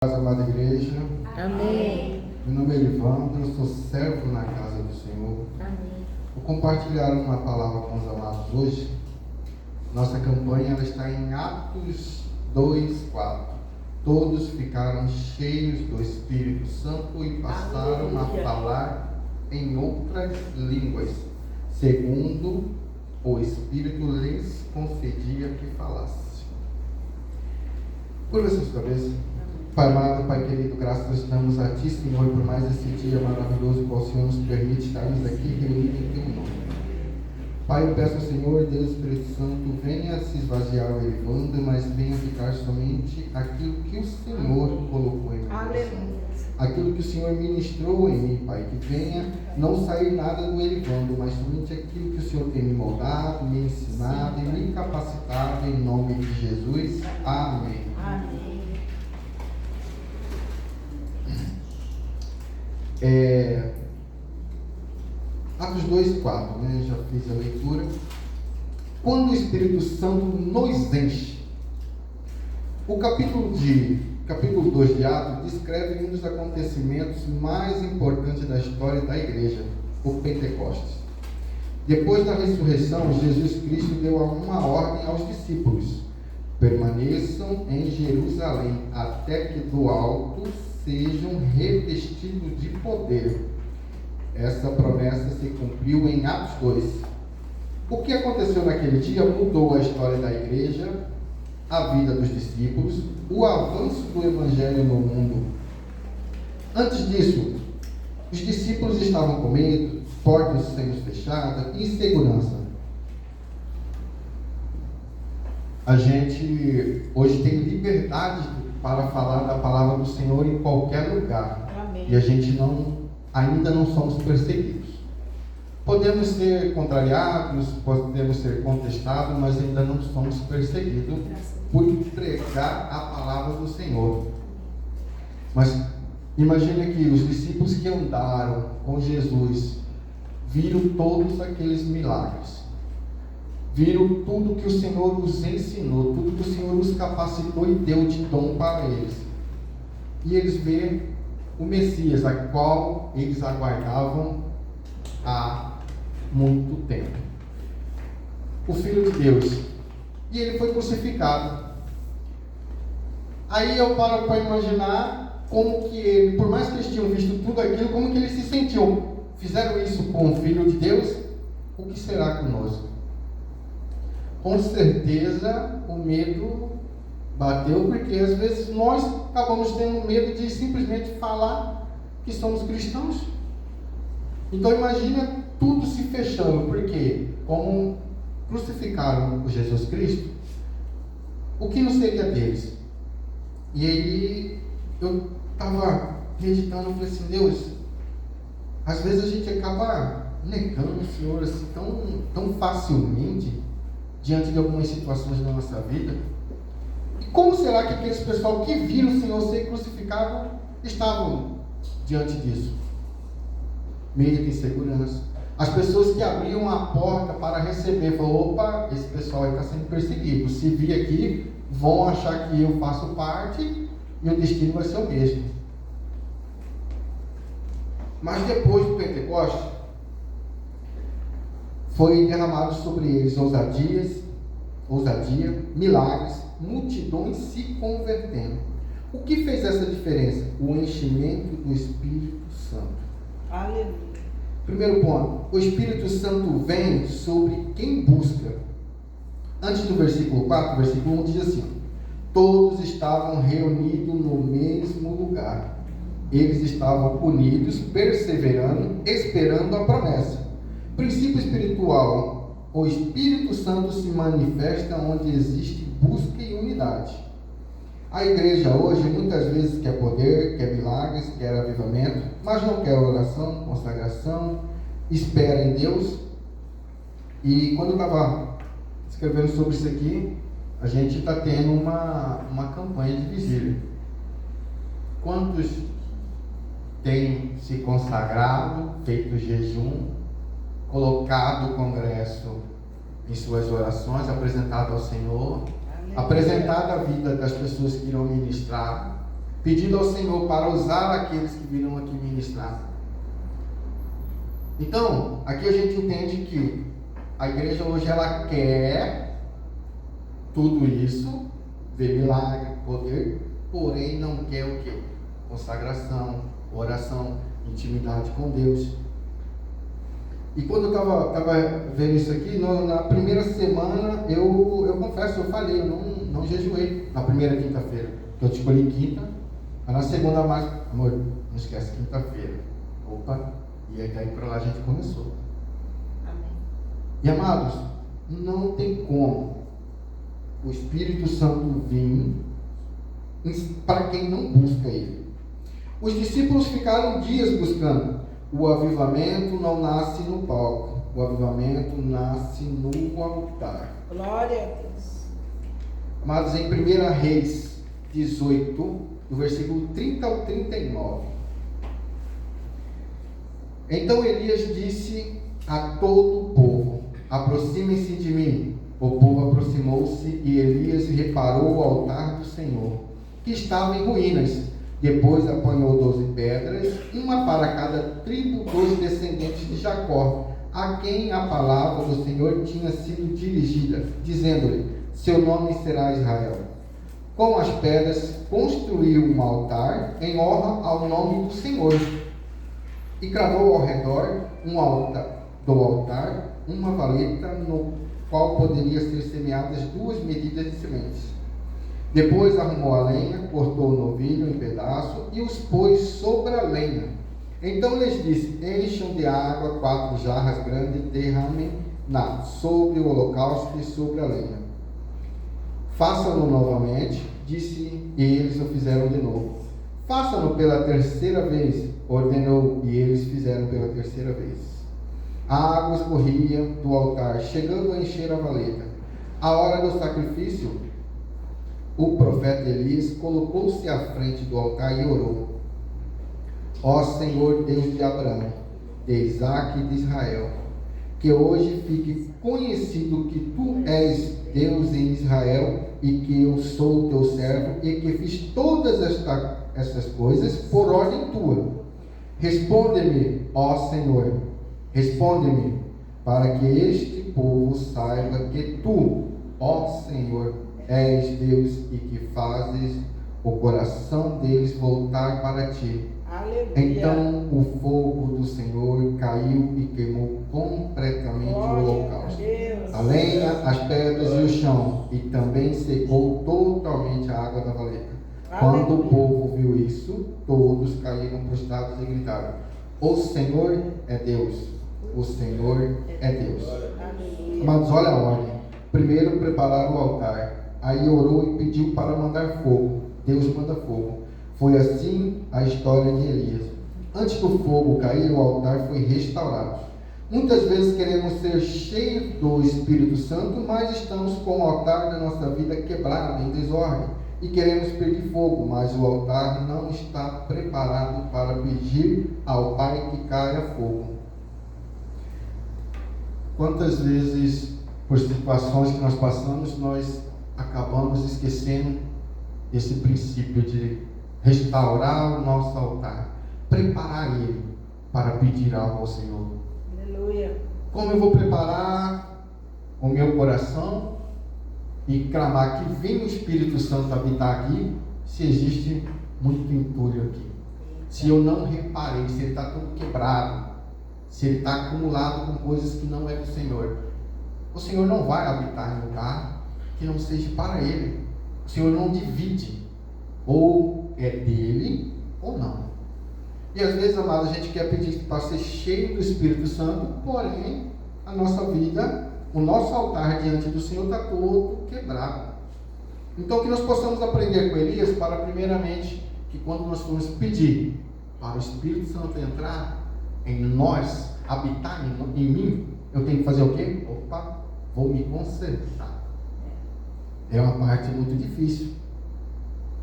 Amada igreja, Amém. meu nome é Evandro, eu sou servo na casa do Senhor. Amém. Vou compartilhar uma palavra com os amados hoje. Nossa campanha ela está em Atos 2:4. Todos ficaram cheios do Espírito Santo e passaram a falar em outras línguas, segundo o Espírito lhes concedia que falasse. Curva suas cabeças. Pai amado, Pai querido, graças damos a Ti, Senhor, por mais esse dia maravilhoso que o Senhor nos permite estarmos aqui reunidos em Teu nome. Pai, eu peço ao Senhor, Deus Espírito Santo, venha se esvaziar o Evandro, mas venha ficar somente aquilo que o Senhor colocou em meu coração. Aquilo que o Senhor ministrou em mim, Pai, que venha não sair nada do Evandro, mas somente aquilo que o Senhor tem me moldado, me ensinado e me capacitado, em nome de Jesus. Amém. Amém. Atos 2:4, né? Já fiz a leitura. Quando o Espírito Santo nos enche. O capítulo 2 de Atos descreve um dos acontecimentos mais importantes da história da igreja, o Pentecostes. Depois da ressurreição, Jesus Cristo deu uma ordem aos discípulos: permaneçam em Jerusalém até que do alto sejam revestidos de poder. Essa promessa se cumpriu em Atos 2. O que aconteceu naquele dia mudou a história da igreja, a vida dos discípulos, o avanço do evangelho no mundo. Antes disso, os discípulos estavam com medo, portas sendo fechadas, insegurança. A gente hoje tem liberdade para falar da palavra do Senhor em qualquer lugar. Amém. E a gente ainda não somos perseguidos. Podemos ser contrariados, podemos ser contestados, mas ainda não somos perseguidos por pregar a palavra do Senhor. Mas imagine que os discípulos que andaram com Jesus viram todos aqueles milagres. Viram tudo que o Senhor os ensinou, tudo que o Senhor os capacitou e deu de dom para eles. E eles veem o Messias, a qual eles aguardavam há muito tempo. O Filho de Deus. E ele foi crucificado. Aí eu paro para imaginar como que ele, por mais que eles tinham visto tudo aquilo, como que eles se sentiam. Fizeram isso com o Filho de Deus? O que será conosco? Com certeza o medo bateu, porque às vezes nós acabamos tendo medo de simplesmente falar que somos cristãos. Então imagina tudo se fechando, porque como crucificaram o Jesus Cristo, o que não seria deles? E aí eu estava meditando, eu falei assim: Deus, às vezes a gente acaba negando o Senhor assim tão facilmente diante de algumas situações na nossa vida. E como será que aqueles pessoal que viram o Senhor ser crucificado estavam diante disso? Medo, insegurança. As pessoas que abriam a porta para receber, falaram: opa, esse pessoal aí está sendo perseguido. Se vir aqui, vão achar que eu faço parte e o destino vai ser o mesmo. Mas depois do Pentecostes, foi derramado sobre eles ousadia, milagres, multidões se convertendo. O que fez essa diferença? O enchimento do Espírito Santo. Aleluia. Primeiro ponto, o Espírito Santo vem sobre quem busca. Antes do versículo 4, versículo 1 diz assim: todos estavam reunidos no mesmo lugar. Eles estavam unidos, perseverando, esperando a promessa. Princípio espiritual: o Espírito Santo se manifesta onde existe busca e unidade. A igreja hoje muitas vezes quer poder, quer milagres, quer avivamento, mas não quer oração, consagração, espera em Deus. E quando eu estava escrevendo sobre isso aqui, a gente está tendo uma campanha de vigília. Quantos têm se consagrado, feito jejum, colocado o congresso em suas orações, apresentado ao Senhor, apresentado a vida das pessoas que irão ministrar, pedindo ao Senhor para usar aqueles que virão aqui ministrar. Então, aqui a gente entende que a igreja hoje ela quer tudo isso, ver milagre, poder, porém não quer o quê? Consagração, oração, intimidade com Deus. E quando eu estava vendo isso aqui, na primeira semana, eu confesso, eu falhei, eu não jejuei na primeira quinta-feira. Eu escolhi quinta, mas na segunda mais, amor, não esquece quinta-feira. Opa, e aí daí para lá a gente começou. Amém. E amados, não tem como o Espírito Santo vir para quem não busca Ele. Os discípulos ficaram dias buscando. O avivamento não nasce no palco. O avivamento nasce no altar. Glória a Deus. Amados, em 1 Reis 18, do versículo 30 ao 39. Então Elias disse a todo o povo: aproximem-se de mim. O povo aproximou-se e Elias reparou o altar do Senhor, que estava em ruínas. Depois apanhou 12 pedras, uma para cada tribo dos descendentes de Jacó, a quem a palavra do Senhor tinha sido dirigida, dizendo-lhe: seu nome será Israel. Com as pedras construiu um altar em honra ao nome do Senhor, e cravou ao redor do altar uma valeta no qual poderia ser semeadas 2 medidas de sementes. Depois arrumou a lenha, cortou o novilho em pedaços e os pôs sobre a lenha. Então lhes disse: encham de água 4 jarras grandes e derramem sobre o holocausto e sobre a lenha. Façam-no novamente, disse, e eles o fizeram de novo. Façam-no pela terceira vez, ordenou, e eles fizeram pela terceira vez. A água escorria do altar, chegando a encher a valeta. À hora do sacrifício, o profeta Elias colocou-se à frente do altar e orou: ó Senhor Deus de Abraão, de Isaque e de Israel, que hoje fique conhecido que tu és Deus em Israel e que eu sou teu servo e que fiz todas essas coisas por ordem tua. Responde-me, ó Senhor, responde-me, para que este povo saiba que tu, ó Senhor, és Deus e que fazes o coração deles voltar para ti. Aleluia. Então o fogo do Senhor caiu e queimou completamente o holocausto, a lenha, as pedras e o chão, e também secou totalmente a água da valeta. Quando o povo viu isso, todos caíram prostrados e gritaram: o Senhor é Deus, o Senhor é Deus. Aleluia. Amados, olha a ordem. Primeiro prepararam o altar. Aí orou e pediu para mandar fogo. Deus manda fogo. Foi assim a história de Elias. Antes do fogo cair, o altar foi restaurado. Muitas vezes queremos ser cheios do Espírito Santo, mas estamos com o altar da nossa vida quebrado, em desordem, e queremos pedir fogo, mas o altar não está preparado para pedir ao Pai que caia fogo. Quantas vezes, por situações que nós passamos, nós acabamos esquecendo esse princípio de restaurar o nosso altar, preparar ele para pedir algo ao Senhor. Aleluia. Como eu vou preparar o meu coração e clamar que venha o Espírito Santo habitar aqui, se existe muito entulho aqui? Se eu não reparei, se ele está todo quebrado, se ele está acumulado com coisas que não é do Senhor, o Senhor não vai habitar em lugar que não seja para Ele. O Senhor não divide, ou é dele ou não. E às vezes, amados, a gente quer pedir para ser cheio do Espírito Santo, porém a nossa vida, o nosso altar diante do Senhor está todo quebrado. Então que nós possamos aprender com Elias para, primeiramente, que quando nós formos pedir para o Espírito Santo entrar em nós, habitar em mim, eu tenho que fazer o quê? Opa, vou me consertar. É uma parte muito difícil.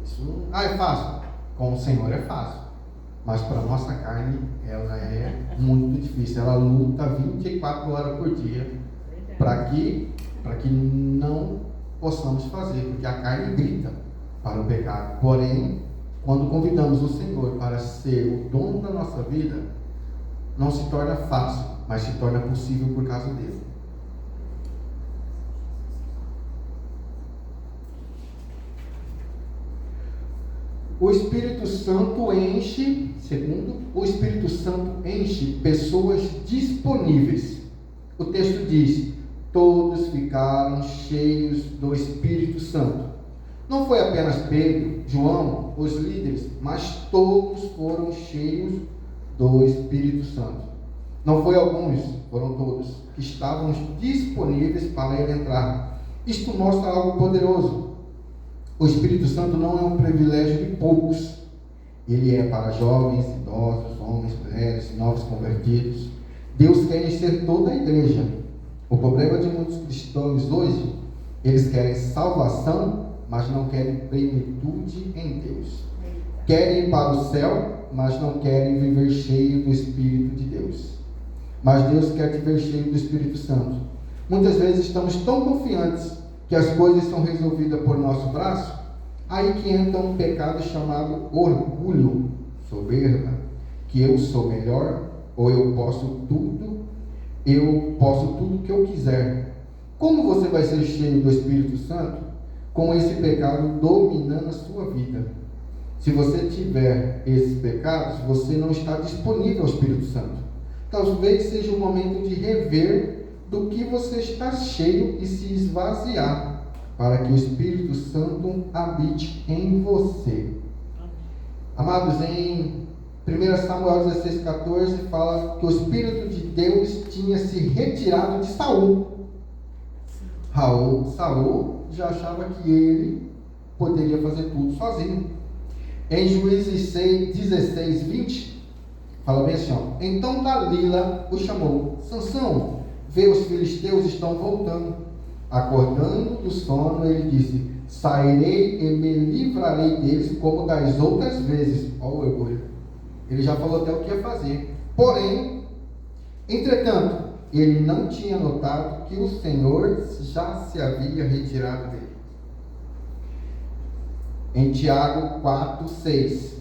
Isso é fácil. Com o Senhor é fácil. Mas para a nossa carne, ela é muito difícil. Ela luta 24 horas por dia para que não possamos fazer, porque a carne grita para o pecado. Porém, quando convidamos o Senhor para ser o dono da nossa vida, não se torna fácil, mas se torna possível por causa dele. O Espírito Santo enche, segundo, o Espírito Santo enche pessoas disponíveis. O texto diz: todos ficaram cheios do Espírito Santo. Não foi apenas Pedro, João, os líderes, mas todos foram cheios do Espírito Santo. Não foi alguns, foram todos, que estavam disponíveis para ele entrar. Isto mostra algo poderoso. O Espírito Santo não é um privilégio de poucos. Ele é para jovens, idosos, homens, mulheres, novos convertidos. Deus quer encher toda a igreja. O problema de muitos cristãos hoje, eles querem salvação, mas não querem plenitude em Deus. Querem ir para o céu, mas não querem viver cheio do Espírito de Deus. Mas Deus quer te ver cheio do Espírito Santo. Muitas vezes estamos tão confiantes que as coisas são resolvidas por nosso braço, aí que entra um pecado chamado orgulho, soberba, que eu sou melhor, ou eu posso tudo que eu quiser. Como você vai ser cheio do Espírito Santo? Com esse pecado dominando a sua vida. Se você tiver esses pecados, você não está disponível ao Espírito Santo. Talvez seja o momento de rever do que você está cheio e se esvaziar, para que o Espírito Santo habite em você. Amados, em 1 Samuel 16,14 fala que o Espírito de Deus tinha se retirado de Saul. Saul já achava que ele poderia fazer tudo sozinho. Em Juízes 16:20 fala bem assim, ó: então Dalila o chamou: Sansão, vê, os filisteus estão voltando. Acordando do sono, ele disse: sairei e me livrarei deles como das outras vezes. Olha o orgulho. Ele já falou até o que ia fazer. Porém, entretanto, ele não tinha notado que o Senhor já se havia retirado dele. Em Tiago 4:6,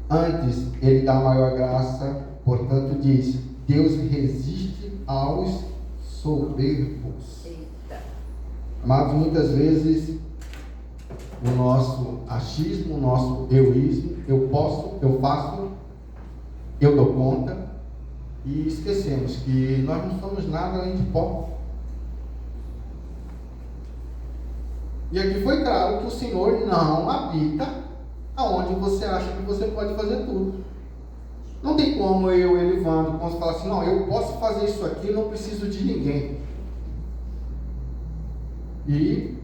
antes ele dá maior graça, portanto diz: Deus resiste aos soberbos. Mas muitas vezes o nosso achismo, o nosso egoísmo, eu posso, eu faço, eu dou conta, e esquecemos que nós não somos nada além de pó. E aqui foi claro que o Senhor não habita aonde você acha que você pode fazer tudo. Não tem como eu, Elivando, posso falar assim: não, eu posso fazer isso aqui, não preciso de ninguém. E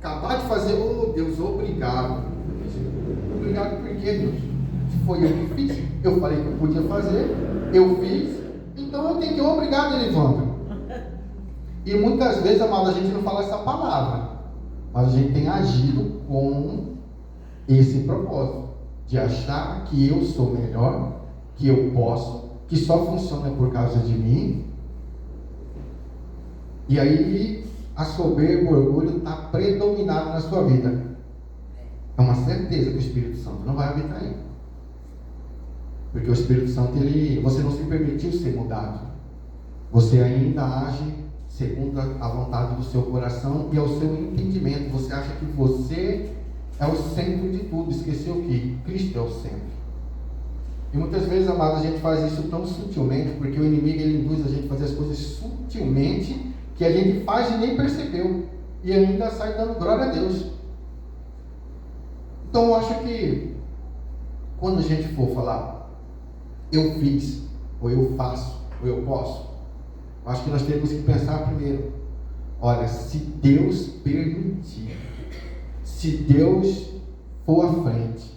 acabar de fazer: oh Deus, obrigado. Obrigado por quê, Deus? Foi eu que fiz, eu falei que eu podia fazer, eu fiz, então eu tenho que obrigado, Elivando. E muitas vezes, amado, a gente não fala essa palavra, mas a gente tem agido com esse propósito de achar que eu sou melhor, que eu posso, que só funciona por causa de mim. E aí a soberba, o orgulho está predominado na sua vida. É uma certeza que o Espírito Santo não vai habitar aí, porque o Espírito Santo, você não se permitiu ser mudado, você ainda age segundo a vontade do seu coração e ao seu entendimento. Você acha que você é o centro de tudo, esqueceu que Cristo é o centro. E muitas vezes, amados, a gente faz isso tão sutilmente, porque o inimigo ele induz a gente a fazer as coisas sutilmente, que a gente faz e nem percebeu, e ainda sai dando glória a Deus. Então eu acho que quando a gente for falar eu fiz, ou eu faço, ou eu posso, eu acho que nós temos que pensar primeiro: olha, se Deus permitir, se Deus for à frente,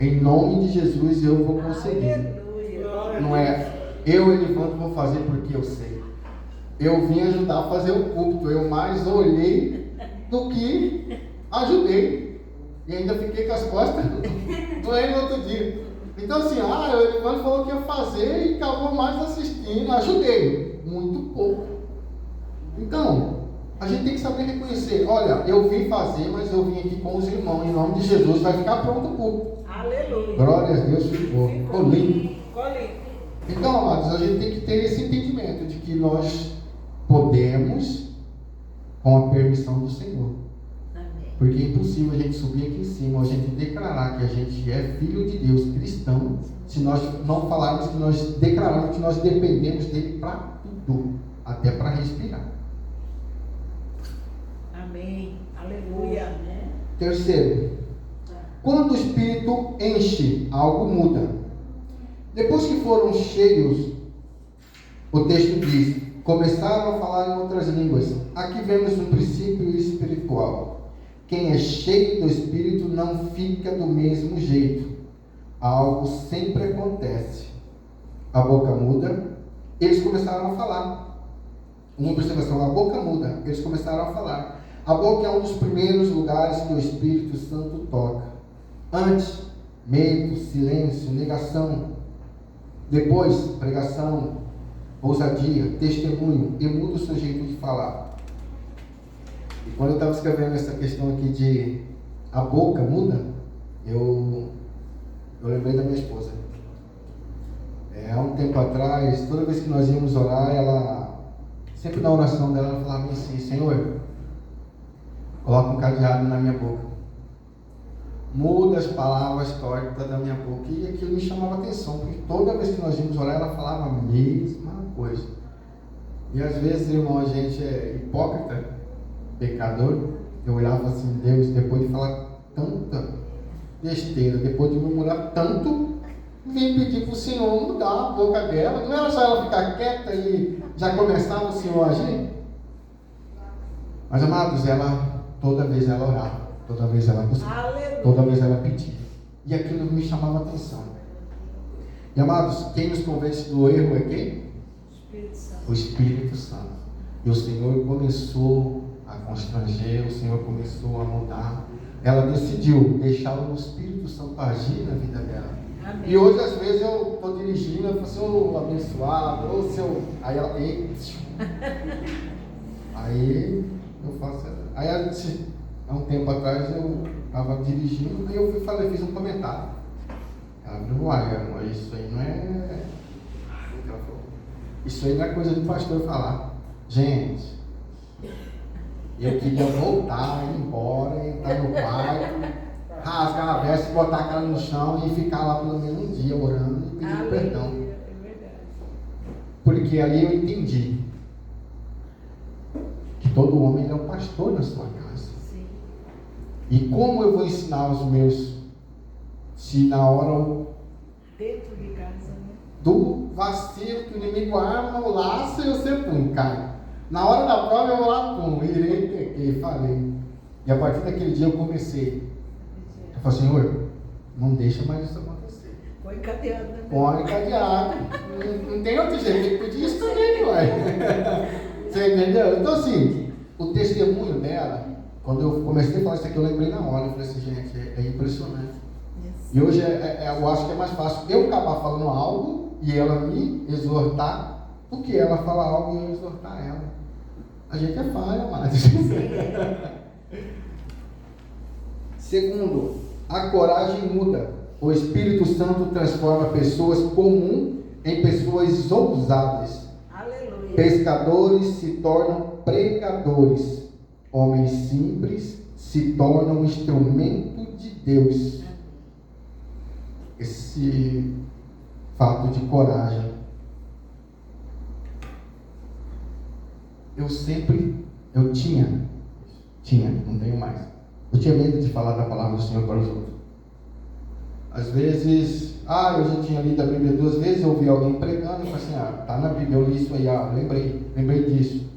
em nome de Jesus eu vou conseguir. Aleluia. Não é eu, Elivando, vou fazer porque eu sei. Eu vim ajudar a fazer o culto, eu mais olhei do que ajudei. E ainda fiquei com as costas doendo no outro dia. Então assim, o Elivando falou que ia fazer e acabou mais assistindo, ajudei. Muito pouco. Então, A gente tem que saber reconhecer. Olha, eu vim fazer, mas eu vim aqui com os irmãos. Em nome de Jesus, vai ficar pronto o culto. Aleluia. Glória a Deus, ficou lindo. Ficou lindo. Então, amados, a gente tem que ter esse entendimento de que nós podemos, com a permissão do Senhor. Amém. Porque é impossível a gente subir aqui em cima, a gente declarar que a gente é filho de Deus, cristão, se nós não falarmos que nós declararmos que nós dependemos dele para tudo, até para respirar. Amém. Aleluia. Terceiro, quando o Espírito enche, algo muda. Depois que foram cheios, o texto diz, começaram a falar em outras línguas. Aqui vemos um princípio espiritual. Quem é cheio do Espírito não fica do mesmo jeito. Algo sempre acontece. A boca muda. Eles começaram a falar. Uma observação, a boca muda. Eles começaram a falar. A boca é um dos primeiros lugares que o Espírito Santo toca. Antes, medo, silêncio, negação. Depois, pregação, ousadia, testemunho, e muda o seu jeito de falar. E quando eu estava escrevendo essa questão aqui de a boca muda, eu lembrei da minha esposa. Há um tempo atrás, toda vez que nós íamos orar, ela, sempre na oração dela, ela falava assim, Senhor, coloca um cadeado na minha boca. Muda as palavras tortas da minha boca. E aquilo me chamava atenção, porque toda vez que nós íamos orar, ela falava a mesma coisa. E às vezes, irmão, a gente é hipócrita, pecador. Eu olhava assim, Deus, depois de falar tanta besteira, depois de murmurar tanto, vim pedir para o Senhor mudar a boca dela. Não era só ela ficar quieta e já começava o Senhor a agir? Mas, amados, ela, toda vez ela orava, toda vez ela buscava. Toda vez ela pedia. E aquilo me chamava a atenção. E amados, quem nos convence do erro é quem? Espírito Santo. O Espírito Santo. E o Senhor começou a constranger, o Senhor começou a mudar. Ela decidiu deixar o Espírito Santo agir na vida dela. Amém. E hoje, às vezes, eu estou dirigindo, eu falo, seu abençoado, ou seu. Aí ela. Aí eu faço. Aí a gente, há um tempo atrás eu estava dirigindo e eu fiz um comentário. Ela falou, uai, isso aí não é. Ela falou, isso aí não é coisa do pastor falar. Gente, eu queria voltar, ir embora, entrar no quarto, rasgar a veste, botar a cara no chão e ficar lá pelo menos um dia orando e pedindo perdão. É verdade. Porque ali eu entendi que todo homem é um pastor na sua casa. E como eu vou ensinar os meus, se na hora Dentro de casa, né? do vacilo que o inimigo arma o laço e você pum, cai. Na hora da prova eu vou lá, pum, irei, peguei, falei. E a partir daquele dia eu comecei. Eu falei, Senhor, não deixa mais isso acontecer. Põe cadeado, né? Põe cadeado. Não tem outro jeito, tem que pedir isso também, ué. Você entendeu? Então assim, o testemunho dela, quando eu comecei a falar isso aqui, eu lembrei na hora. Eu falei assim, gente, é impressionante. Isso. E hoje eu acho que é mais fácil eu acabar falando algo e ela me exortar do que ela falar algo e eu exortar ela. A gente é falha, mas. Segundo, a coragem muda. O Espírito Santo transforma pessoas comuns em pessoas ousadas. Aleluia. Pescadores se tornam pregadores. Homens simples se tornam instrumento de Deus. Esse fato de coragem. Eu tinha, não tenho mais. Eu tinha medo de falar da palavra do Senhor para os outros. Às vezes, eu já tinha lido a Bíblia 2 vezes, eu ouvi alguém pregando, e falei assim, tá na Bíblia, eu li isso aí, lembrei disso.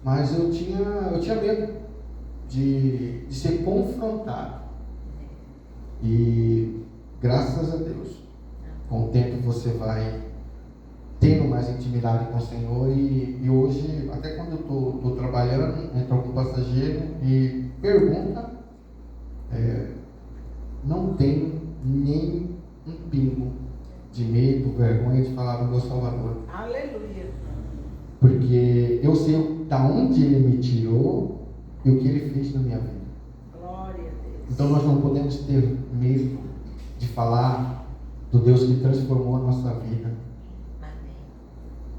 Mas eu tinha medo de ser confrontado. E graças a Deus, com o tempo você vai tendo mais intimidade com o Senhor. E hoje, até quando eu estou trabalhando, entra algum passageiro e pergunta, não tenho nem um pingo de medo, vergonha de falar do meu Salvador. Aleluia. Porque eu sei da onde Ele me tirou e o que Ele fez na minha vida. Glória a Deus. Então nós não podemos ter medo de falar do Deus que transformou a nossa vida. Amém.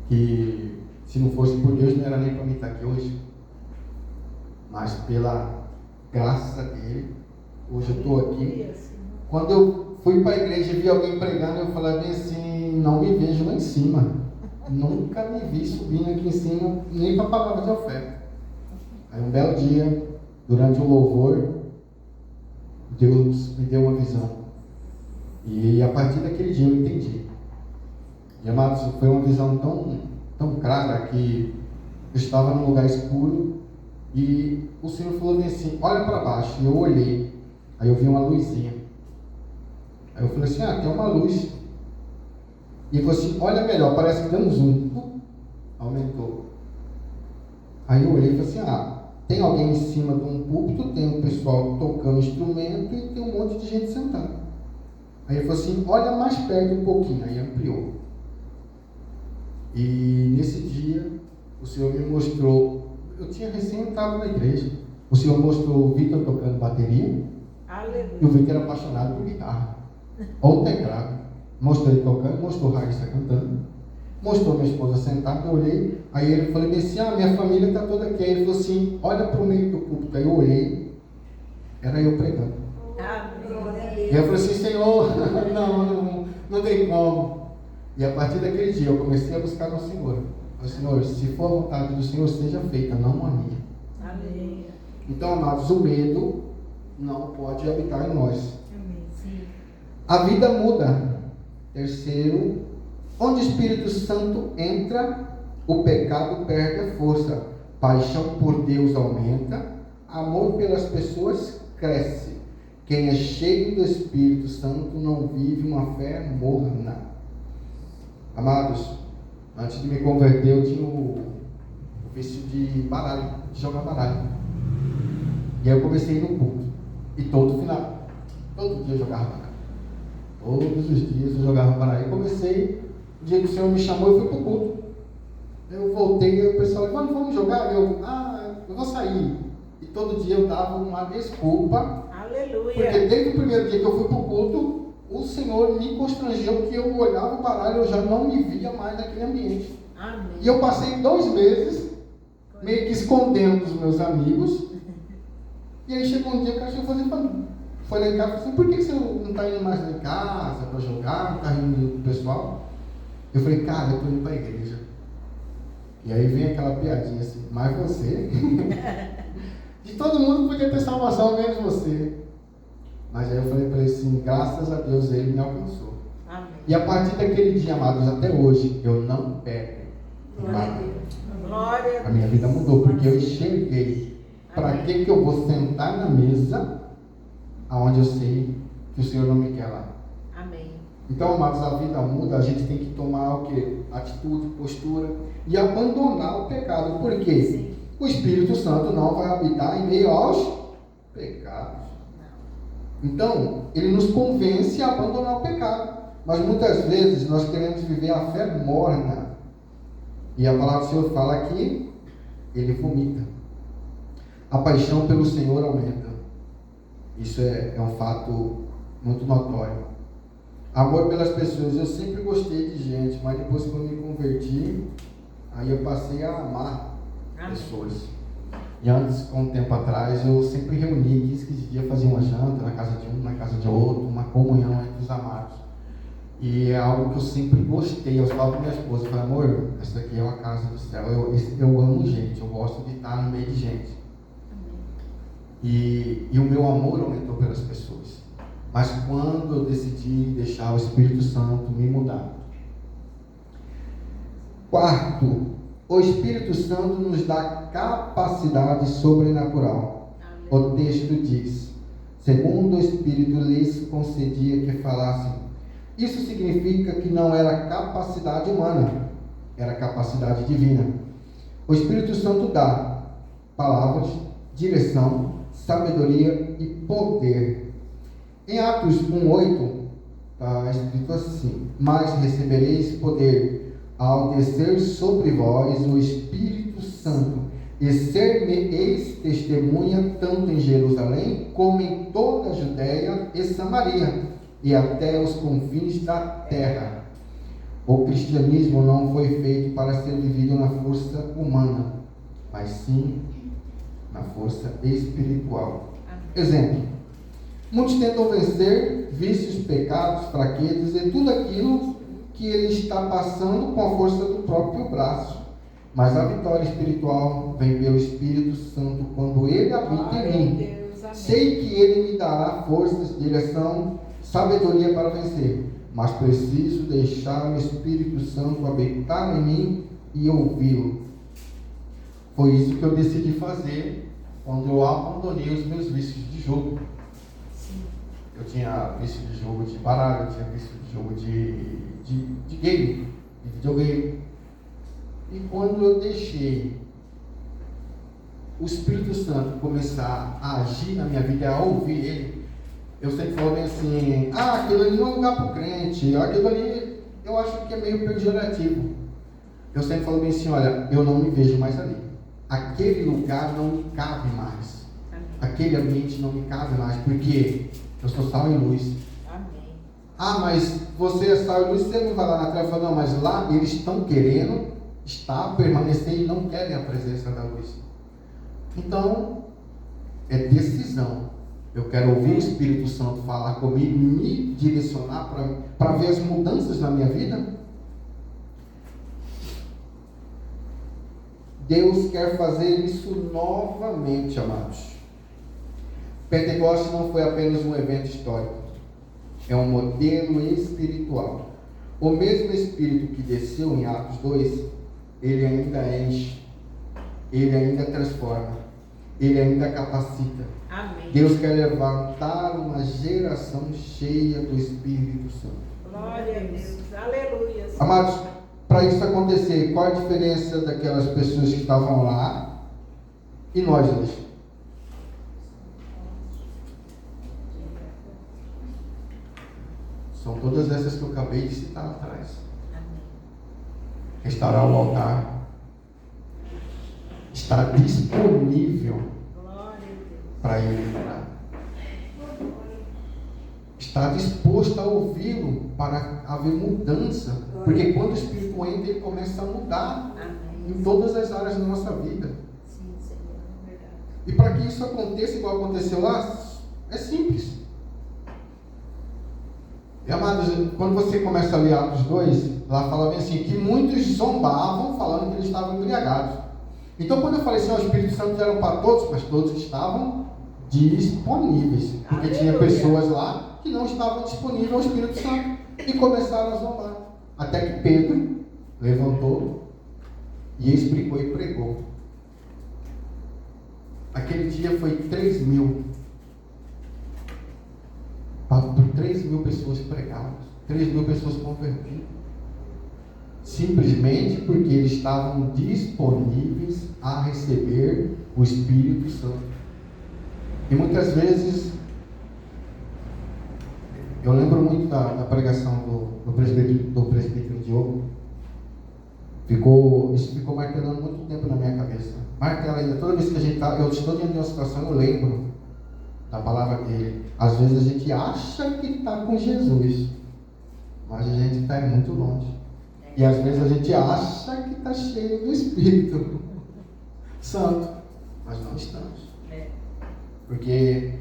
Que se não fosse por Deus não era nem para mim estar aqui hoje. Mas pela graça dele, hoje eu estou aqui. Aleluia, Senhor. Quando eu fui para a igreja e vi alguém pregando, eu falei bem assim, não me vejo lá em cima. Nunca me vi subindo aqui em cima, nem para palavra de oferta. Aí um belo dia, durante o louvor, Deus me deu uma visão. E a partir daquele dia eu entendi. E amados, foi uma visão tão clara que eu estava num lugar escuro e o Senhor falou assim, olha para baixo. E eu olhei, aí eu vi uma luzinha. Aí eu falei assim, tem uma luz. E ele falou assim, olha melhor, parece que deu um zoom. Aumentou. Aí eu olhei e falei assim, tem alguém em cima de um púlpito, tem um pessoal tocando instrumento e tem um monte de gente sentada. Aí ele falou assim, olha mais perto um pouquinho. Aí ampliou. E nesse dia, o Senhor me mostrou, eu tinha recém entrado na igreja, o Senhor mostrou o Vitor tocando bateria. Aleluia. E o Vitor era apaixonado por guitarra, ou teclado. Mostrou ele tocando, mostrou a Raíssa cantando, mostrou minha esposa sentada, eu olhei, aí ele falou assim, minha família está toda aqui. Aí ele falou assim, olha para o meio do púlpito. Aí eu olhei, era eu pregando. Amém. E eu falei assim, Senhor, não tem como. E a partir daquele dia eu comecei a buscar no Senhor. Eu falei, Senhor, se for a vontade do Senhor, seja feita, não a minha. Amém. Então, amados, o medo não pode habitar em nós. Amém. Sim. A vida muda. Terceiro, onde o Espírito Santo entra, o pecado perde a força. Paixão por Deus aumenta, amor pelas pessoas cresce. Quem é cheio do Espírito Santo não vive uma fé morna. Amados, antes de me converter eu tinha o vício de baralho, de jogar baralho. E aí eu comecei no culto. E todo dia eu jogava baralho. Todos os dias eu jogava baralho. Eu comecei, o dia que o Senhor me chamou, eu fui para o culto. Eu voltei e o pessoal falou, vamos jogar? Eu vou sair. E todo dia eu dava uma desculpa. Aleluia. Porque desde o primeiro dia que eu fui para o culto, o Senhor me constrangeu que eu olhava o baralho e eu já não me via mais naquele ambiente. Amém. E eu passei 2 meses meio que escondendo dos meus amigos. E aí chegou um dia que a gente foi lá em casa e falou assim, por que você não está indo mais lá em casa para jogar, não está indo com o pessoal? Eu falei, cara, eu estou indo para a igreja. E aí vem aquela piadinha assim, mas você? De todo mundo podia ter salvação, menos você. Mas aí eu falei para ele assim, graças a Deus ele me alcançou. Amém. E a partir daquele dia, amados, até hoje, eu não pego. Glória a Deus. Glória A minha vida mudou, porque eu enxerguei. Para que eu vou sentar na mesa aonde eu sei que o Senhor não me quer lá? Amém. Então, amados, a vida muda, a gente tem que tomar o quê? Atitude, postura e abandonar o pecado. Por quê? Sim. O Espírito Santo não vai habitar em meio aos pecados. Então, ele nos convence a abandonar o pecado. Mas muitas vezes nós queremos viver a fé morna. E a palavra do Senhor fala que ele vomita. A paixão pelo Senhor aumenta. Isso é um fato muito notório. Amor pelas pessoas. Eu sempre gostei de gente, mas depois que eu me converti, aí eu passei a amar pessoas. E antes, com um tempo atrás, eu sempre reunia 15 dias, fazia uma janta na casa de um, na casa de outro, uma comunhão entre os amados. E é algo que eu sempre gostei. Eu falo para minha esposa, eu falo, amor, essa aqui é uma casa do céu. Eu amo gente, eu gosto de estar no meio de gente. E o meu amor aumentou pelas pessoas. Mas quando eu decidi deixar o Espírito Santo me mudar. Quarto, o Espírito Santo nos dá capacidade sobrenatural. O texto diz, segundo o Espírito lhes concedia que falassem. Isso significa que não era capacidade humana, era capacidade divina. O Espírito Santo dá palavras, direção, sabedoria e poder. Em Atos 1:8 está escrito assim, mas recebereis poder ao descer sobre vós o Espírito Santo, e ser-me-eis testemunha tanto em Jerusalém, como em toda a Judéia e Samaria, e até os confins da terra. O cristianismo não foi feito para ser vivido na força humana, mas sim na força espiritual. Exemplo: muitos tentam vencer vícios, pecados, fraquezas e tudo aquilo que ele está passando com a força do próprio braço. Mas a vitória espiritual vem pelo Espírito Santo quando ele habita em mim. Sei que ele me dará forças, direção, sabedoria para vencer, mas preciso deixar o Espírito Santo habitar em mim e ouvi-lo. Foi isso que eu decidi fazer quando eu abandonei os meus vícios de jogo. Eu tinha vício de jogo de baralho, eu tinha vício de jogo de game, de videogame. E quando eu deixei o Espírito Santo começar a agir na minha vida, a ouvir Ele, eu sempre falo bem assim: aquilo ali não é um lugar para o crente, aquilo ali eu acho que é meio pejorativo. Eu sempre falo bem assim: olha, eu não me vejo mais ali. Aquele lugar não me cabe mais. Aquele ambiente não me cabe mais, porque eu sou sal e luz. Amém. Mas você é sal e luz, você não vai lá na terra e fala: não, mas lá eles estão querendo permanecer e não querem a presença da luz. Então, é decisão. Eu quero ouvir o Espírito Santo falar comigo, me direcionar para ver as mudanças na minha vida. Deus quer fazer isso novamente, amados. Pentecostes não foi apenas um evento histórico, é um modelo espiritual. O mesmo Espírito que desceu em Atos 2, ele ainda enche, ele ainda transforma, ele ainda capacita. Amém. Deus quer levantar uma geração cheia do Espírito Santo. Glória a Deus, aleluia. Amados, para isso acontecer, qual a diferença daquelas pessoas que estavam lá e nós hoje? São todas essas que eu acabei de citar atrás. Restaurar o altar, está disponível para ele entrar, está disposto a ouvi-lo para haver mudança, porque quando o Espírito entra, ele começa a mudar em todas as áreas da nossa vida. E para que isso aconteça igual aconteceu lá, é simples. E amados, quando você começa a ler Atos 2, lá fala bem assim, que muitos zombavam falando que eles estavam embriagados. Então quando eu falei assim, o Espírito Santo era para todos, mas todos que estavam disponíveis, porque tinha pessoas lá que não estavam disponíveis ao Espírito Santo e começaram a zombar, até que Pedro levantou e explicou e pregou. Aquele dia foi 3.000, 3.000 pessoas pregadas, 3.000 pessoas convertidas, simplesmente porque eles estavam disponíveis a receber o Espírito Santo. E muitas vezes, eu lembro muito da pregação do presbítero Diogo. Isso ficou martelando muito tempo na minha cabeça. Martela ainda, toda vez que eu estou diante de uma situação, eu lembro da palavra dele. Às vezes a gente acha que está com Jesus, mas a gente está muito longe. E às vezes a gente acha que está cheio do Espírito Santo, mas não estamos. Porque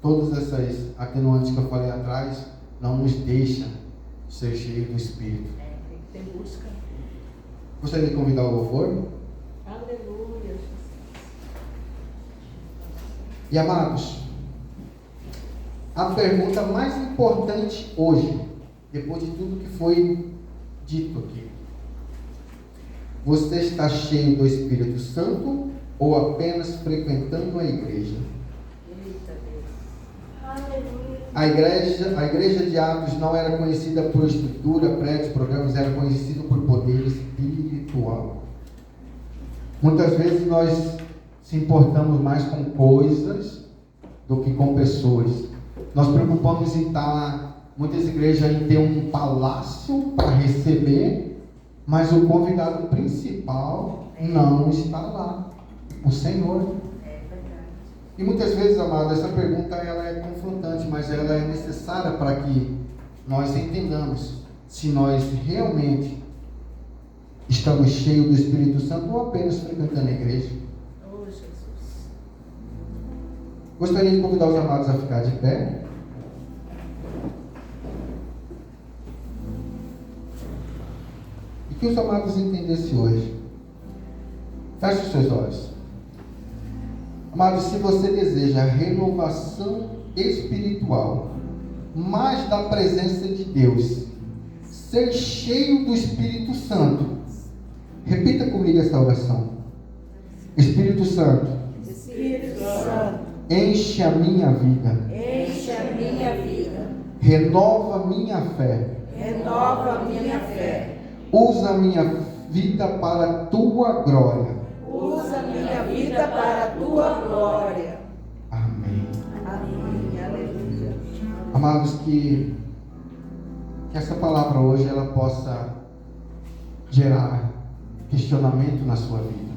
todas essas atenuantes que eu falei atrás não nos deixam ser cheios do Espírito. Tem que ter busca. Gostaria de convidar o louvor? Aleluia. E amados, a pergunta mais importante hoje, depois de tudo que foi dito aqui: você está cheio do Espírito Santo ou apenas frequentando a igreja? A igreja de Atos não era conhecida por estrutura, prédios, programas, era conhecida por poder espiritual. Muitas vezes nós se importamos mais com coisas do que com pessoas. Nós preocupamos em estar, muitas igrejas, em ter um palácio para receber, mas o convidado principal não está lá. O Senhor. E muitas vezes, amado, essa pergunta ela é confrontante, mas ela é necessária para que nós entendamos se nós realmente estamos cheios do Espírito Santo ou apenas frequentando a igreja. Oh, Jesus. Gostaria de convidar os amados a ficar de pé. E que os amados entendessem hoje. Feche os seus olhos. Amados, se você deseja renovação espiritual, mais da presença de Deus, ser cheio do Espírito Santo, repita comigo essa oração. Espírito Santo, Espírito Santo, enche a minha vida, enche a minha vida, renova minha fé, renova a minha fé, usa a minha vida para a tua glória. usa a minha vida para a tua glória. Amém. Amém. Aleluia. Amados, que essa palavra hoje ela possa gerar questionamento na sua vida.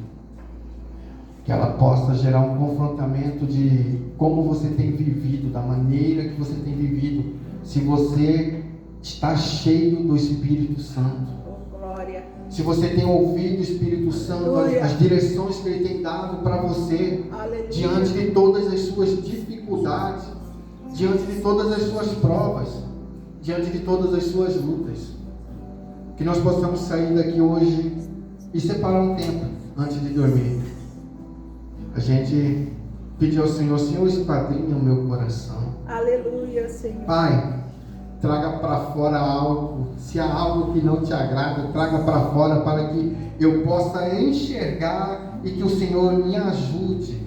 Que ela possa gerar um confrontamento de como você tem vivido, da maneira que você tem vivido, se você está cheio do Espírito Santo. Oh, glória. Se você tem ouvido o Espírito Santo, as direções que Ele tem dado para você, Aleluia. diante de todas as suas dificuldades, diante de todas as suas provas, diante de todas as suas lutas. Que nós possamos sair daqui hoje e separar um tempo antes de dormir. A gente pediu ao Senhor, Senhor, esquadrinha o meu coração. Aleluia, Senhor. Pai, traga para fora algo, se há algo que não te agrada, traga para fora para que eu possa enxergar e que o Senhor me ajude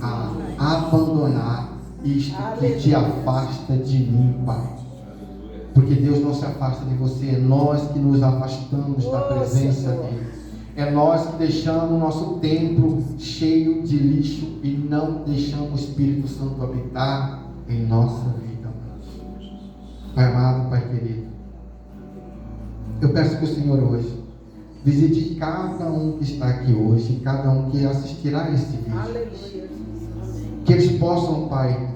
a abandonar isto que te afasta de mim, Pai. Porque Deus não se afasta de você, é nós que nos afastamos da presença dEle. É nós que deixamos o nosso templo cheio de lixo e não deixamos o Espírito Santo habitar em nossa vida. Pai amado, Pai querido, eu peço que o Senhor hoje visite cada um que está aqui hoje, cada um que assistirá a este vídeo. Aleluia. Que eles possam, Pai,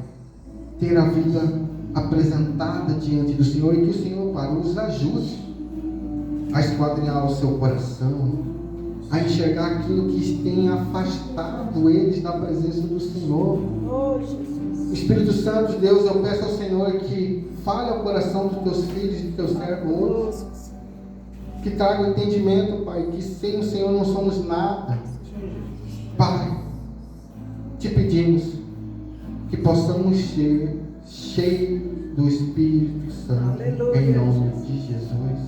ter a vida apresentada diante do Senhor e que o Senhor, Pai, os ajude a esquadrinhar o seu coração, a enxergar aquilo que tem afastado eles da presença do Senhor. Oh, Jesus. Espírito Santo de Deus, eu peço ao Senhor que fale ao coração dos teus filhos e dos teus servos hoje, que traga o entendimento, Pai, que sem o Senhor não somos nada. Pai, te pedimos que possamos ser cheios do Espírito Santo. Aleluia, Em nome Jesus. de Jesus.